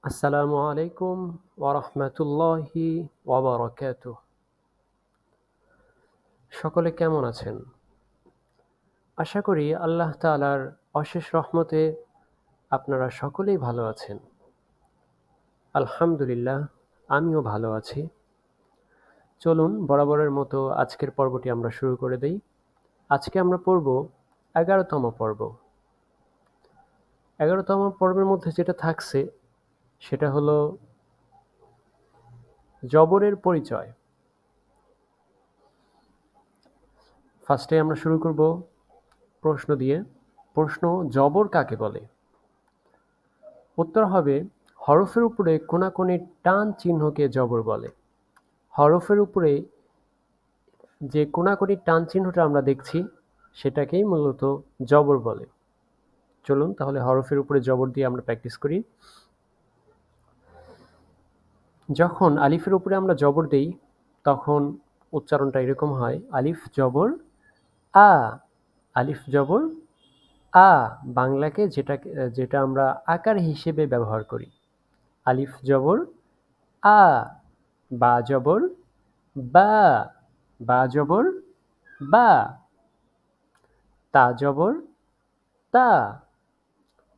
আসসালামু আলাইকুম ওয়া রাহমাতুল্লাহি ওয়া বারাকাতুহু। সকলে কেমন আছেন? আশা করি আল্লাহ তাআলার অশেষ রহমতে আপনারা সকলেই ভালো আছেন। আলহামদুলিল্লাহ, আমিও ভালো আছি। চলুন বরাবরের মতো আজকের পর্বটি আমরা শুরু করে দেই। আজকে আমরা পড়ব ১১তম পর্ব। ১১তম পর্বের মধ্যে যেটা থাকছে সেটা হলো জবরের পরিচয়। ফার্স্টে আমরা শুরু করব প্রশ্ন দিয়ে। প্রশ্ন: জবর কাকে বলে? উত্তর হবে, হরফের উপরে কোনাকুনি টান চিহ্নকে জবর বলে। হরফের উপরে যে কোনাকুনি টান চিহ্নটা আমরা দেখছি সেটাকেই মূলত জবর বলে। চলুন তাহলে হরফের উপরে জবর দিয়ে আমরা প্র্যাকটিস করি। যখন আলিফের উপরে আমরা জবর দেই তখন উচ্চারণটা এরকম হয়: আলিফ জবর আ। আলিফ জবর আ, বাংলাকে যেটা আমরা আকার হিসেবে ব্যবহার করি। আলিফ জবর আ। বা জবর বা। বা জবর বা। তা জবর তা।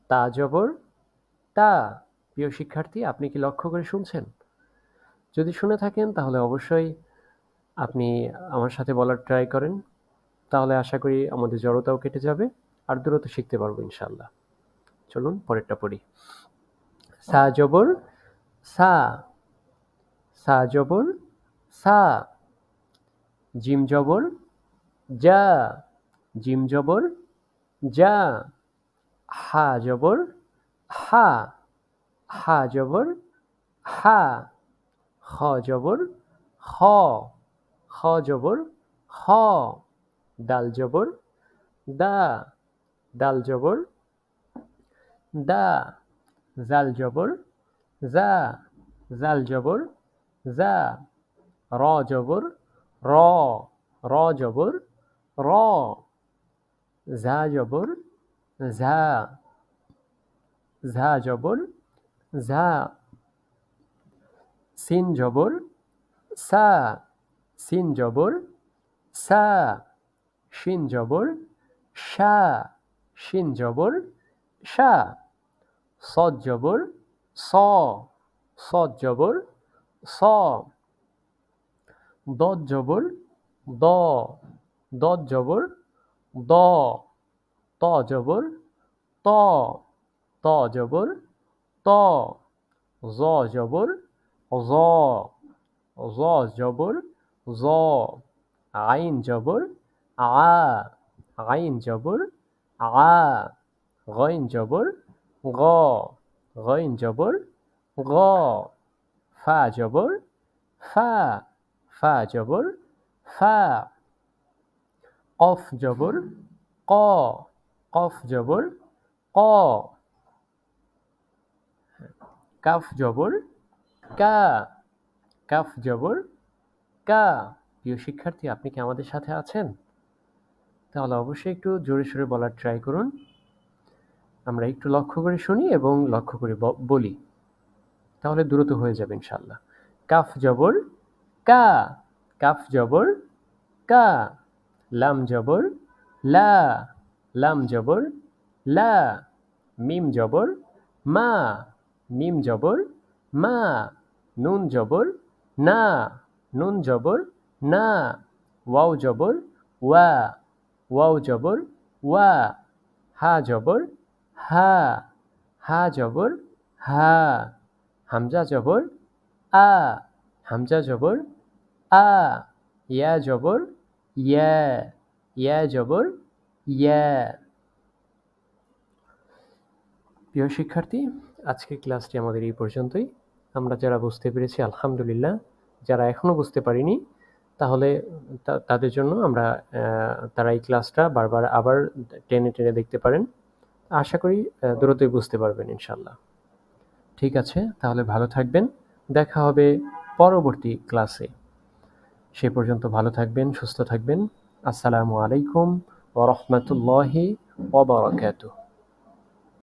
তা জবর তা। প্রিয় শিক্ষার্থী, আপনি কি লক্ষ্য করে শুনছেন? যদি শুনে থাকেন তাহলে অবশ্যই আপনি আমার সাথে বলার ট্রাই করেন। তাহলে আশা করি আমাদের জড়তাও কেটে যাবে আর দ্রুত শিখতে পারবো ইনশাআল্লাহ। চলুন পরেরটা পড়ি। সা জবর সা। সা জবর সা। জিম জবর যা। জিম জবর যা। হা জবর হা। হা জবর হা। খ জবর খ। খ জবর খ। দাল জবর দা। দাল জবর দা। জাল জবর যা। জাল জবর যা। র জবর র। র জবর র। ঝা জবর ঝা। ঝা জবর ঝা। সিন জবর সা। সিন জবর সা। শিন জবর শা। শিন জবর শা। সদ জবর স। সদ জবর স। দদ জবর দ। দদ জবর দ। ত জবর ত। ত জবর ত। জ জবর জ। জ জবর জ। আইন জবর আ। আইন জবর আ। গইন জবর গ। গইন জবর গ। ফা জবর ফা। ফা জবর ফা। কফ জবর ক। কফ জবর ক। কাফ জবর কা। কাফ জবর কা। প্রিয় শিক্ষার্থী, আপনি কি আমাদের সাথে আছেন? তাহলে অবশ্যই একটু জোরে সোরে বলার ট্রাই করুন। আমরা একটু লক্ষ্য করে শুনি এবং লক্ষ্য করে বলি, তাহলে দ্রুত হয়ে যাবে ইনশাল্লাহ। কাফ জবর কা। কাফ জবর কা। লাম জবর লা। লাম জবর লা। মিম জবর মা। মিম জবর মা। নুন জবর না। নুন জবর না। ওয়াও জবর ওয়া। ওয়াও জবর ওয়া। হা জবর হা। হা জবর হা। হামজা জবর আ। হামজা জবর আ। ইয়া জবর ইয়া। ইয়া জবর ইয়া। প্রিয় শিক্ষার্থী, আজকের ক্লাসটি আমাদের এই পর্যন্তই। আমরা যারা বুঝতে পেরেছি আলহামদুলিল্লাহ, যারা এখনও বুঝতে পারিনি তাহলে তাদের জন্য আমরা তারা এই ক্লাসটা বারবার আবার টেনে টেনে দেখতে পারেন। আশা করি দ্রুতই বুঝতে পারবেন ইনশাল্লাহ। ঠিক আছে, তাহলে ভালো থাকবেন। দেখা হবে পরবর্তী ক্লাসে। সে পর্যন্ত ভালো থাকবেন, সুস্থ থাকবেন। আসসালামু আলাইকুম ওয়া রাহমাতুল্লাহি ওয়া বারাকাতুহু।